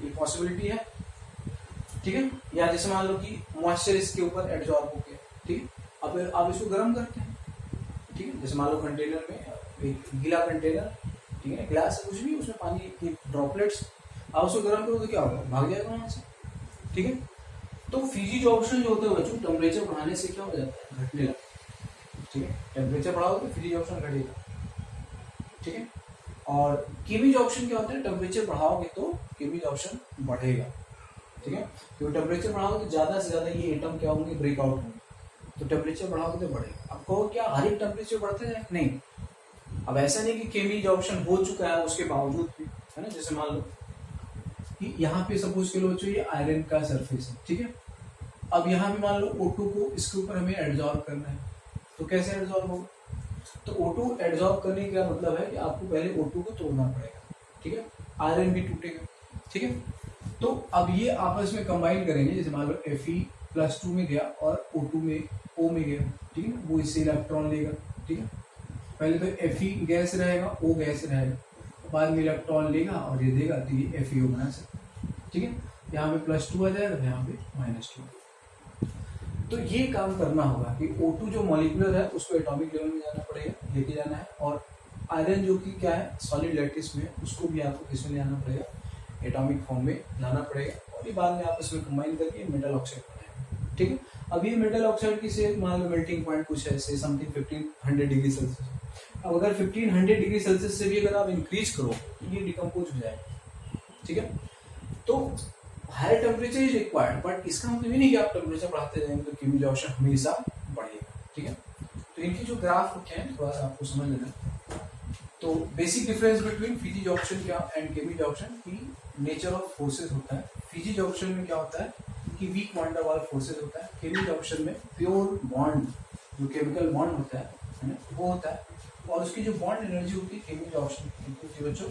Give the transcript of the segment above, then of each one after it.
ये पॉसिबिलिटी है, ठीक है। या जैसे मान लो कि मॉइस्चर इसके ऊपर एब्जॉर्ब हो गया, ठीक है, अब आप इसको गर्म करते हैं, ठीक है। जैसे मान लो कंटेनर में एक गीला कंटेनर, ठीक है, ग्लास कुछ भी, उसमें पानी की ड्रॉपलेट्स, आप उसको गर्म करो तो क्या होगा, भाग जाएगा वहां से, ठीक है। तो फिजियोशन जो होते हैं बच्चों, टेम्परेचर बढ़ाने से क्या हो जाता है, घटने लगता है, ठीक है। टेम्परेचर बढ़ाओगे तो फिजियोशन घटेगा, ठीक है। और केबीज ऑप्शन क्या होता है, टेम्परेचर बढ़ाओगे तो केबीज ऑप्शन बढ़ेगा, ठीक है। तो टेम्परेचर बढ़ाओगे तो ज्यादा से ज्यादा ये एटम क्या होंगे, ब्रेकआउट होंगे, तो टेम्परेचर बढ़ाओगे तो बढ़ेगा। अब कहो क्या हर एक टेम्परेचर बढ़ते हैं, नहीं। अब ऐसा नहीं कि केबीज ऑप्शन हो चुका है उसके बावजूद भी, है ना। जैसे मान लो कि यहाँ पे सपोज के लो ये आयरन का सरफेस है, ठीक है। अब यहाँ पे मान लो O2 को इसके ऊपर हमें एब्जॉर्ब करना है, तो कैसे एब्जॉर्ब होगा, तो O2 एब्जॉर्ब करने का मतलब है कि आपको पहले O2 को तोड़ना पड़ेगा, ठीक है, आयरन भी टूटेगा, ठीक है। तो अब ये आपस में कंबाइन करेंगे, जैसे मान लो Fe+2 में गया और O2 में O में गया, ठीक है, वो इससे इलेक्ट्रॉन लेगा, ठीक है। पहले तो Fe गैस रहेगा, O गैस रहेगा, बाद में इलेक्ट्रॉन लेगा और ये देगा, तो ये FeO बना सकता, ठीक है। यहाँ पे +2 आ जाएगा, यहाँ पे -2। तो ये काम करना होगा कि O2 जो मॉलिक्यूलर है उसको एटॉमिक लेवल में जाना पड़ेगा, लेके जाना है, और आयरन जो कि क्या है सॉलिड लैटिस में, उसको भी आपको किसमें ले आना पड़ेगा, एटॉमिक फॉर्म में लाना पड़ेगा, और ये बाद में आपस में कंबाइन करके मेटल ऑक्साइड बनाएगा, ठीक है। अब ये मेटल ऑक्साइड की से मान लो मेल्टिंग पॉइंट कुछ है, से समथिंग 1500 डिग्री सेल्सियस। अब अगर 1500 डिग्री सेल्सियस से भी अगर आप इंक्रीज करो तो ये डिकम्पोज हो जाएगा, ठीक है। तो higher temperature is required, but इसका मतलब ये नहीं कि आप टेम्परेचर बढ़ाते जाएंगे तो केबीज ऑप्शन हमेशा बढ़ेगा, ठीक है। तो इनके जो ग्राफ होते हैं थोड़ा सा आपको समझ लेना। तो basic difference between physisorption क्या एंड केबीज ऑप्शन की नेचर ऑफ फोर्सेस होता है। फिजिज ऑप्शन में क्या होता है कि weak van der Waals forces होता है, केबीज ऑप्शन में प्योर बॉन्ड जो केमिकल बॉन्ड होता है ना, वो होता है, और उसकी जो बॉन्ड एनर्जी होती है केबीज ऑप्शन की बच्चों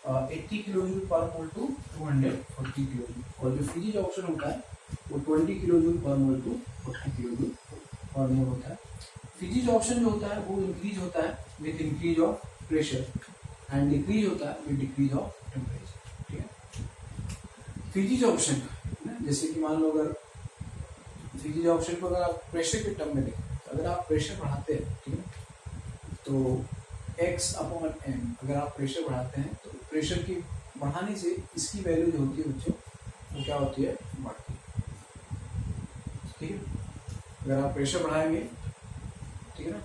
80 किलोजूल पर मोल टू 240 किलोजूल, और जो फिजिज ऑप्शन होता है वो 20 किलोजूल पर मोल टू 40 किलोजूल पर मोल होता है। फिजिज ऑप्शन जो होता है वो इंक्रीज होता है with increase of pressure and decrease होता है विद डिक्रीज ऑफ टेम्परेचर, ठीक है। फिजिज ऑप्शन जैसे कि मान लो अगर फिजिज ऑप्शन को अगर आप प्रेशर के टर्म में देखें, तो अगर आप प्रेशर बढ़ाते हैं, ठीक है, तो X/m अगर आप प्रेशर बढ़ाते हैं तो प्रेशर की बढ़ाने से इसकी वैल्यू जो होती है बच्चों वो क्या होती है, बढ़ती है, ठीक है। अगर आप प्रेशर बढ़ाएंगे, ठीक है ना,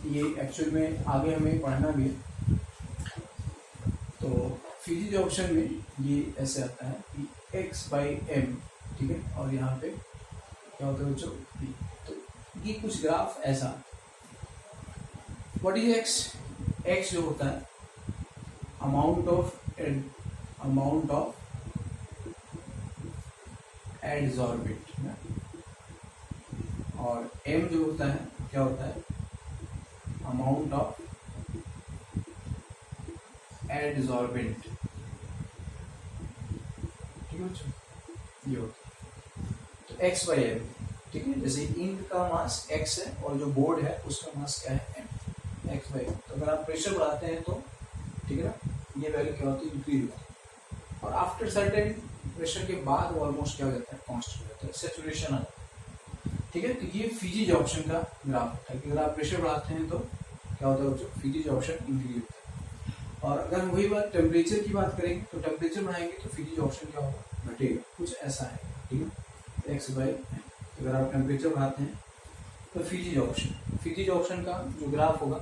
ये एक्चुअल में आगे हमें पढ़ना भी है। तो फिजिज ऑप्शन में ये ऐसे आता है कि X/m, ठीक है, और यहाँ पे क्या होता है बच्चों, तो ये कुछ ग्राफ ऐसा, व्हाट इज X? X जो होता है अमाउंट ऑफ एडजॉर्बेंट, और M जो होता है क्या होता है, अमाउंट ऑफ एडजॉर्बेंट, ठीक है बच्चों, ये होता है। तो X/m, ठीक है, जैसे इंक का मास X है और जो बोर्ड है उसका मास क्या है, M, X/m। तो अगर आप प्रेशर बढ़ाते हैं तो, ठीक है ना, ये वैल्यू क्या होती है, इंक्रीज होती है, और आफ्टर सर्टेन प्रेशर के बाद वो ऑलमोस्ट क्या हो जाता है, कांस्टेंट हो जाता है, सैचुरेशन आ जाता है, ठीक है। तो ये फिजिज ऑप्शन का ग्राफ होता है कि अगर आप प्रेशर बढ़ाते हैं तो क्या होता है बच्चों, फिजिज ऑप्शन इंक्रीज होता है। और अगर वही बात टेम्परेचर की बात करेंगे तो टेम्परेचर बढ़ाएंगे तो फिजिज ऑप्शन क्या होगा, घटेगा, कुछ ऐसा है, ठीक है। X/m अगर आप टेम्परेचर बढ़ाते हैं तो फिजिज ऑप्शन का जो ग्राफ होगा,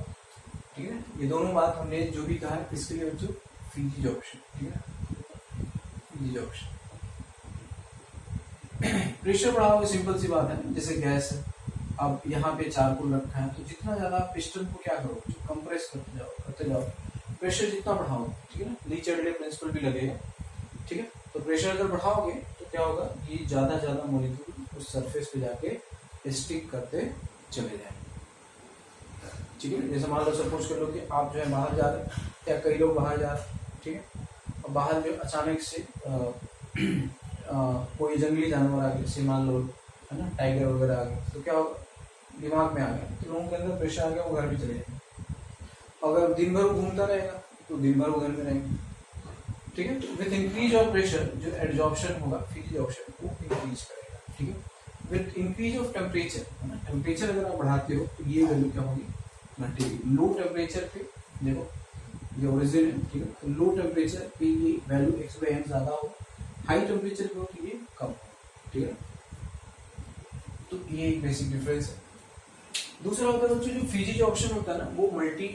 ठीक है, ये दोनों बात हमने जो भी कहा है किसके लिए बच्चों, फिजिज ऑप्शन, ठीक है, फिजिज ऑप्शन। प्रेशर बढ़ाओगे, सिंपल सी बात है, जैसे गैस है, अब यहाँ पे चारकोल रखा है, तो जितना ज्यादा पिस्टन को क्या करो, कंप्रेस करते जाओ, प्रेशर जितना बढ़ाओगे, ठीक है ना, ली चार्डले प्रिंसिपल भी लगेगा, ठीक है। तो प्रेशर अगर बढ़ाओगे तो क्या होगा कि ज्यादा मॉलिक्यूल उस सरफेस पे जाके स्टिक करते चले जाएंगे, ठीक है। जैसे मान लो सपोज कर लो कि आप जो है बाहर जा रहे हैं या कई लोग बाहर जा रहे हैं, ठीक है, और बाहर जो अचानक से कोई जंगली जानवर आ गया, जैसे मान लो है ना, टाइगर वगैरह आ गया, तो क्या होगा, दिमाग में आ गया, तो लोगों के अंदर प्रेशर आ गया, वो घर भी चले जाएंगे। अगर दिन भर घूमता रहेगा तो दिन भर वो घर में रहेंगे, ठीक है। तो विद इंक्रीज ऑफ प्रेशर जो एडजॉर्प्शन होगा फिजियोशन वो इंक्रीज करेगा, ठीक है। विद इंक्रीज ऑफ टेम्परेचर, है ना, टेम्परेचर अगर आप बढ़ाते हो तो ये वैल्यू क्या होगी, घटेगी। लो टेम्परेचर पे देखो ये ओरिजिन है, ठीक है। लो टेम्परेचर पे ये वैल्यू x/m ज्यादा हो, हाई टेम्परेचर पे हो तो ये कम हो, ठीक है। तो ये एक बेसिक डिफरेंस है। दूसरा होता है बच्चों जो फिजिज ऑप्शन होता है ना वो मल्टी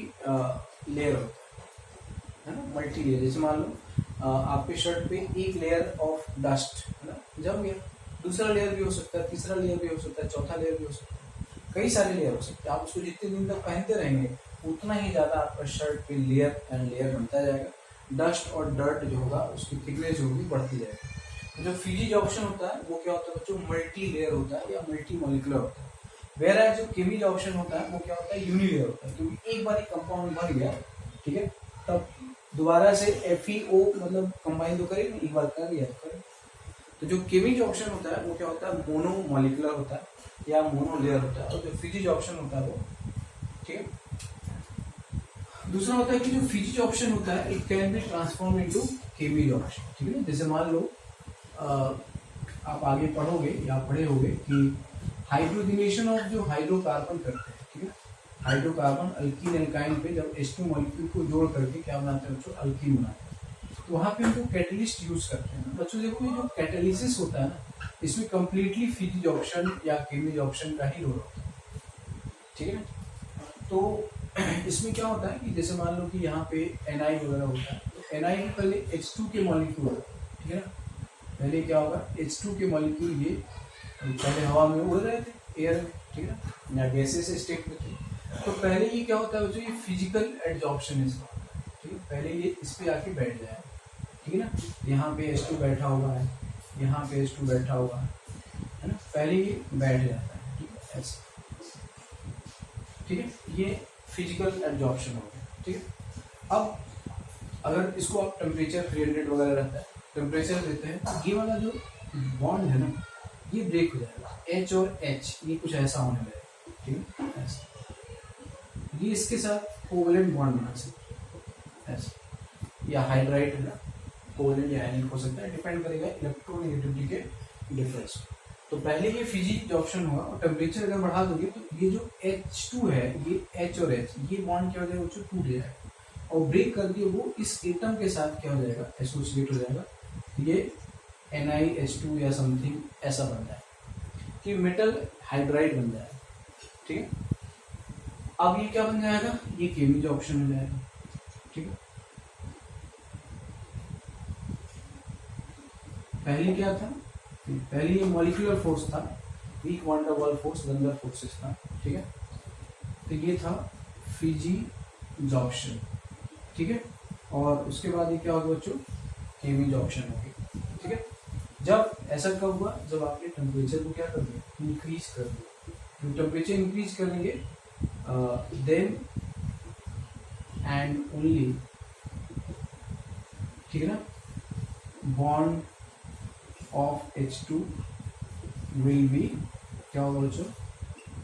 लेयर होता है ना, मल्टी लेयर। जैसे मान लो आपके शर्ट पे एक लेयर ऑफ डस्ट है ना जम गया, दूसरा लेयर भी हो सकता है, तीसरा लेयर भी हो सकता है, चौथा लेयर भी हो सकता है, कई सारे लेयर हो सकते हैं। आप उसको जितने दिन तक पहनते रहेंगे उतना ही ज्यादा आपका शर्ट पे लेयर एंड लेयर बनता जाएगा। डस्ट और डर्ट जो होगा उसकी थिकनेस जो होगी बढ़ती जाएगी। तो जो फिजिज ऑप्शन होता है वो क्या होता है बच्चों, मल्टी लेयर होता है या मल्टी मॉलिक्यूलर होता है। वेयर जो केमिज ऑप्शन होता है वो क्या होता है, यूनिलेयर होता है, क्योंकि एक बार कंपाउंड भर गया, ठीक है, तब दोबारा से FeO मतलब कंबाइन तो करेगा, एक बार कर दिया तो करेगा। तो जो केमिज ऑप्शन होता है वो क्या होता है, मोनो मॉलिक्यूलर होता है या मोनो लेयर होता है, और जो फिजिज ऑप्शन होता है वो, ठीक है। दूसरा होता है कि जो फिजिज ऑप्शन होता है it can be transform into केमिज ऑप्शन, ठीक है। जैसे मान लो आप आगे पढ़ोगे या पढ़े होगे कि हाइड्रोजनेशन ऑफ जो हाइड्रोकार्बन करते हैं, ठीक है, हाइड्रोकार्बन अल्कीन एल्काइन पे जब H2 मॉलिक्यूल को जोड़ करके क्या बनाते हैं बच्चों, अल्कीन बनाते हैं। तो वहाँ पे हम जो कैटलिस्ट यूज करते हैं बच्चों, देखो ये जो कैटालिसिस होता है ना इसमें कम्प्लीटली फिजिज ऑप्शन या केमिज ऑप्शन का ही रोल होता है, ठीक है ना। तो इसमें क्या होता है कि जैसे मान लो कि यहाँ पे Na वगैरह होता है, तो Na के पहले H2 के मॉलिक्यूल, ठीक है ना, पहले क्या होगा H2 के मॉलिक्यूल ये पहले हवा में उड़ रहे थे, एयर में, ठीक है ना, या गैसेस स्टेट में थे। तो पहले ये क्या होता है बच्चों, ये फिजिकल एडजॉर्प्शन इसका होता है, ठीक है। पहले ये इस पे आके बैठ जाए, ठीक है ना, यहाँ पे H2 बैठा हुआ है, यहाँ पे H2 बैठा हुआ है ना, पहले ये बैठ जाता है, ठीक है, ऐसे, ठीक है। ये फिजिकल एडजॉर्प्शन हो गया, ठीक है। अब अगर इसको आप टेम्परेचर 300 वगैरह रहता है, टेम्परेचर देते हैं तो ये वाला जो बॉन्ड है ना ये ब्रेक हो जाएगा, H और H ये कुछ ऐसा होने लगेगा, ठीक है, ऐसा। ये इसके साथ कोवेलेंट बॉन्ड बना सकते हैं, ऐसा, या हाइड्राइड है ना, कोवेलेंट या आयनिक हो सकता है, डिपेंड करेगा इलेक्ट्रोनेगेटिविटी के डिफरेंस। तो पहले ये फिजिज ऑप्शन होगा और टेम्परेचर अगर बढ़ा दोगे तो ये जो H2 है ये H और H ये बॉन्ड क्या हो जाएगा, टूट जाएगा और ब्रेक करके वो इस एटम के साथ क्या हो जाएगा, एसोसिएट हो जाएगा। ये NiH2 या समथिंग ऐसा बन जाए कि मेटल हाइड्राइड बन जाए, ठीक है। अब ये क्या बन जाएगा, ये केमिज ऑप्शन हो जाएगा, ठीक है। पहले क्या था, पहले ये मॉलिक्यूलर फोर्स था, weak van der Waals force, गंदर फोर्सेस था, ठीक है। तो ये था फिजिज ऑप्शन, ठीक है। और उसके बाद ये क्या होगा बच्चों, केमिज ऑप्शन हो गया, ठीक है। जब ऐसा कब हुआ, जब आपने टेम्परेचर को क्या कर दिया, इंक्रीज कर दिया। तो टेम्परेचर इंक्रीज करेंगे देन एंड ओनली, ठीक है ना, bond of H2 will be क्या होगा बच्चों,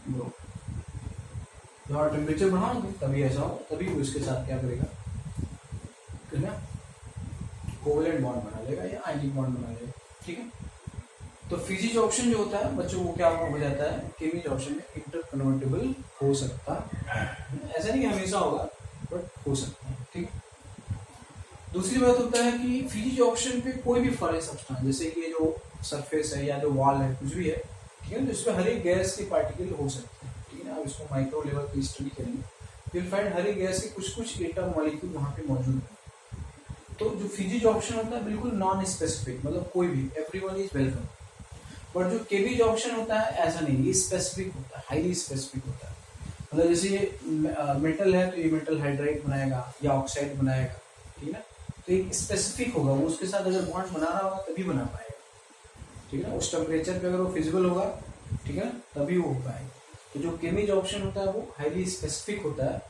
ब्रोक। जब आप टेम्परेचर बढ़ाओगे तभी ऐसा हो, तभी वो इसके साथ क्या करेगा, है ना, कोवेलेंट बॉन्ड बना लेगा या आयनिक बॉन्ड बना लेगा, ठीक है। तो फिजिज ऑप्शन जो होता है बच्चों वो क्या हो जाता है, केमिज ऑप्शन में इंटरकन्वर्टेबल हो सकता है, ऐसा नहीं हमेशा होगा बट हो सकता है, ठीक है। दूसरी बात होता है कि फिजिज ऑप्शन पे कोई भी फॉरेन सब्सटेंस, जैसे ये जो सरफेस है या जो वॉल है कुछ भी है, ठीक है, तो इसमें हर एक गैस के पार्टिकल हो सकते हैं, ठीक है ना। आप इसको माइक्रो लेवल पे स्टडी करेंगे विल फाइंड हर एक गैस के कुछ कुछ एटम मॉलिक्यूल वहाँ पे मौजूद है। तो जो फिजिज ऑप्शन होता है बिल्कुल नॉन स्पेसिफिक, मतलब कोई भी, एवरीवन इज वेलकम। बट जो केमिज ऑप्शन होता है ऐसा नहीं, ये स्पेसिफिक होता है, हाईली स्पेसिफिक होता है। मतलब जैसे ये मेटल है तो ये मेटल हाइड्राइड बनाएगा या ऑक्साइड बनाएगा, ठीक है ना। तो एक स्पेसिफिक होगा, वो उसके साथ अगर बॉन्ड बना रहा होगा तभी बना पाएगा, ठीक है ना। उस टेम्परेचर पे अगर वो फिजिबल होगा, ठीक है ना, तभी वो हो पाएगा। तो जो केमिज ऑप्शन होता है वो हाईली स्पेसिफिक होता है,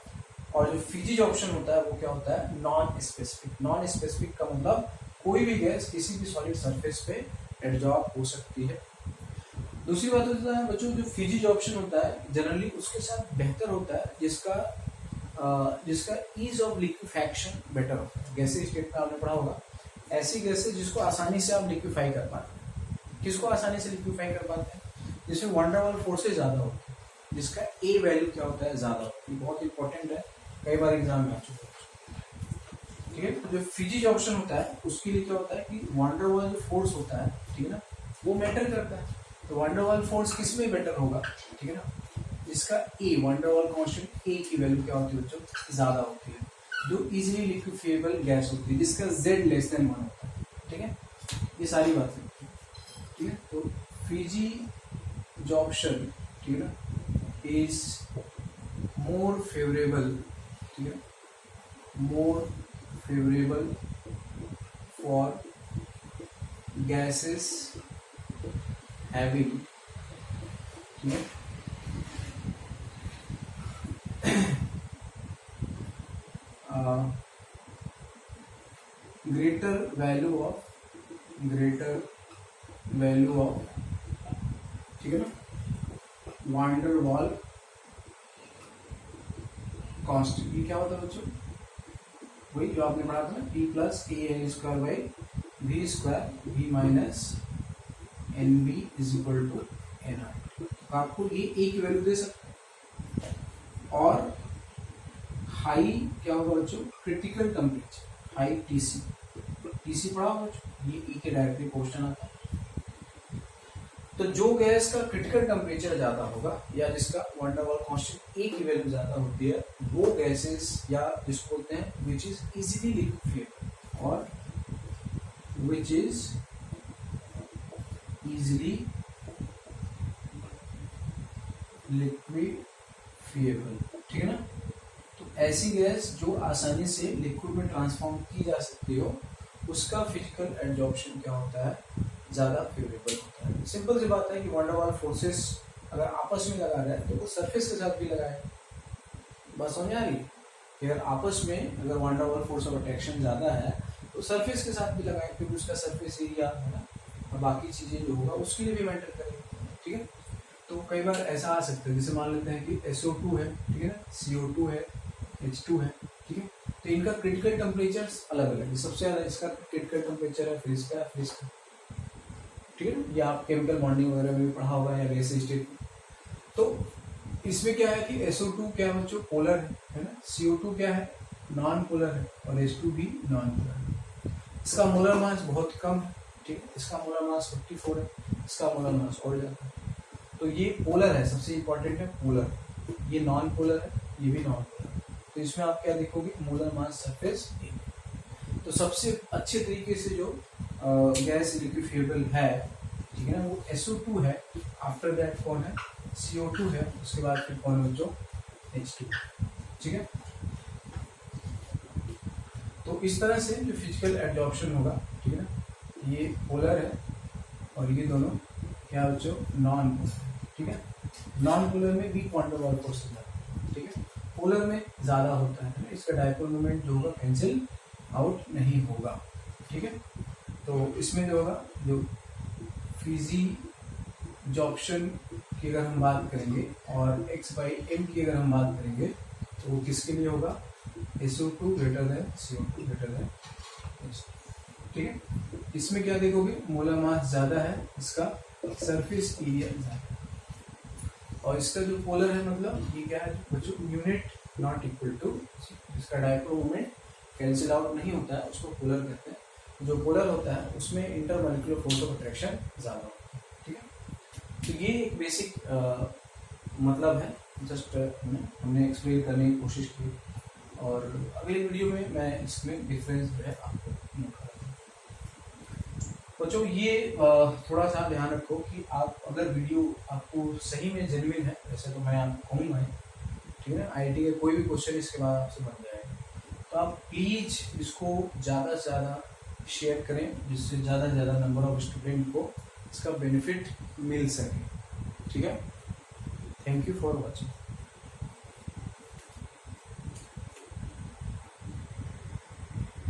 और जो फिजिज ऑप्शन होता है वो क्या होता है, नॉन स्पेसिफिक। नॉन स्पेसिफिक का मतलब कोई भी गैस किसी भी सॉलिड सरफेस पे एडजॉर्ब हो सकती है। दूसरी बात होता है बच्चों, जो फिजिज ऑप्शन होता है जनरली उसके साथ बेहतर होता है जिसका जिसका ईज ऑफ लिक्विफैक्शन बेटर होता है। गैसेज स्टेट में आपने पढ़ा होगा ऐसी गैसेज जिसको आसानी से आप लिक्विफाई कर पाते हैं। किसको आसानी से लिक्विफाई कर पाते हैं? जिसमें वंडरवाल फोर्सेज ज़्यादा होती है, जिसका ए वैल्यू क्या होता है, ज़्यादा होता है। ये बहुत इंपॉर्टेंट है, कई बार एग्जाम में आ चुका है। ठीक है, तो जो फिजिज ऑप्शन होता है उसके लिए क्या होता है कि वंडरवाल फोर्स होता है, ठीक है ना, वो मैटर करता है। तो वंडरवाल फोर्स किस में बेटर होगा, ठीक है ना, इसका ए वंडरवाल कांस्टेंट ए की वैल्यू क्या होती है बच्चों, ज़्यादा होती है, जो इजीली लिक्विफिएबल गैस होती है, जिसका Z लेस देन 1 होता है। ठीक है, ये सारी बातें, ठीक है। तो फिजिज ऑप्शन, ठीक है ना, इज मोर फेवरेबल, ठीक है, more favourable for gases having, ठीक है, greater value of, ठीक है ना, वांडर वाल कांस्टेंट। ये क्या होता है बच्चों, वही जो आपने पढ़ा था ना, P plus a n square by V square V minus n b is equal to n R. आपको ये ए की वैल्यू दे सकते हैं। और हाई क्या होगा बच्चों, critical temperature, high TC, TC पढ़ा होगा बच्चों, ये ई के डायरेक्टली क्वेश्चन आता है। तो जो गैस का क्रिटिकल टेम्परेचर ज्यादा होगा या जिसका वंडरवाल कांस्टेंट ए की वैल्यू ज्यादा होती है, वो गैसेस या जिसको बोलते हैं विच इज इजीली लिक्विफिएबल, और विच इज इजीली लिक्विफिएबल, ठीक है ना। तो ऐसी गैस जो आसानी से लिक्विड में ट्रांसफॉर्म की जा सकती हो, उसका फिजिकल एब्जॉर्प्शन क्या होता है, ज़्यादा फेवरेबल होता है। सिंपल सी बात है कि वंडरवाल फोर्सेस अगर आपस में लगा रहा है तो वो सरफेस के साथ भी लगाए। बात समझ आ रही है कि अगर आपस में अगर वंडरवाल फोर्स ऑफ अट्रैक्शन ज़्यादा है तो सरफेस के साथ भी लगाए, क्योंकि उसका सरफेस एरिया है ना, और बाकी चीज़ें जो होगा उसके लिए भी मैटर करेगी। ठीक है, तो कई बार ऐसा आ सकता है, जैसे मान लेते हैं कि SO2 है, ठीक है ना, CO2 है, H2 है, ठीक है, तो इनका क्रिटिकल टेम्परेचर अलग अलग है। सबसे ज़्यादा इसका क्रिटिकल टेम्परेचर है, फिर इसका, फिर इसका, ठीक है ना। ये आप केमिकल बॉन्डिंग वगैरह में भी पढ़ा होगा या गैस स्टेट। तो इसमें क्या है कि SO2 क्या है बच्चों, पोलर है ना, CO2 क्या है, नॉन पोलर है, और H2 भी नॉन पोलर है। इसका मोलर मास बहुत कम है, ठीक है, इसका मोलर मास 54 है, इसका मोलर मास और ज़्यादा है। तो ये पोलर है, सबसे इंपॉर्टेंट है पोलर, ये नॉन पोलर है, ये भी नॉन पोलर है। तो इसमें आप क्या देखोगे, मोलर मास सरफेस। तो सबसे अच्छे तरीके से जो गैस लिक्विफिएबल है, ठीक है ना, वो SO2 है, आफ्टर दैट कौन है, CO2 है, उसके बाद फिर कौन है बच्चों, H2, ठीक है। तो इस तरह से जो फिजिकल एब्जॉर्प्शन होगा, ठीक है ना, ये पोलर है और ये दोनों क्या बच्चों, नॉन पोलर, ठीक है। नॉन पोलर में वीक वंडरवाल फोर्स होता है, ठीक है, पोलर में ज़्यादा होता है, इसका डायपोल मोमेंट जो होगा कैंसिल आउट नहीं होगा, ठीक है। तो इसमें जो होगा, जो फिजिजॉर्प्शन की अगर हम बात करेंगे और x/m की अगर हम बात करेंगे तो वो किसके लिए होगा, SO2 greater than CO2 greater than H2, ठीक है। इसमें क्या देखोगे, मोलर मास ज़्यादा है, इसका सरफेस एरिया ज़्यादा है, और इसका जो पोलर है, मतलब ये क्या है बच्चों, यूनिट नॉट इक्वल टू, इसका डायपोल मोमेंट कैंसिल आउट नहीं होता है, उसको पोलर कहते हैं। जो पोलर होता है उसमें इंटरमॉलिक्यूलर फोर्स ऑफ अट्रैक्शन ज़्यादा होता है, ठीक है। तो ये एक बेसिक मतलब है, जस्ट हमने एक्सप्लेन करने की कोशिश की, और अगली वीडियो में मैं इसमें डिफरेंस जो है आपको नोट कराऊंगा। बच्चों ये थोड़ा सा ध्यान रखो कि आप अगर वीडियो आपको सही में जेन्युइन है, वैसे तो मैं आपको कहूँगा, ठीक है ना, IIT के कोई भी क्वेश्चन इसके बाद आपसे बन जाएगा, तो आप प्लीज़ इसको ज़्यादा से ज़्यादा शेयर करें, जिससे ज़्यादा से ज़्यादा नंबर ऑफ स्टूडेंट को इसका बेनिफिट मिल सके, ठीक है। Thank you for watching.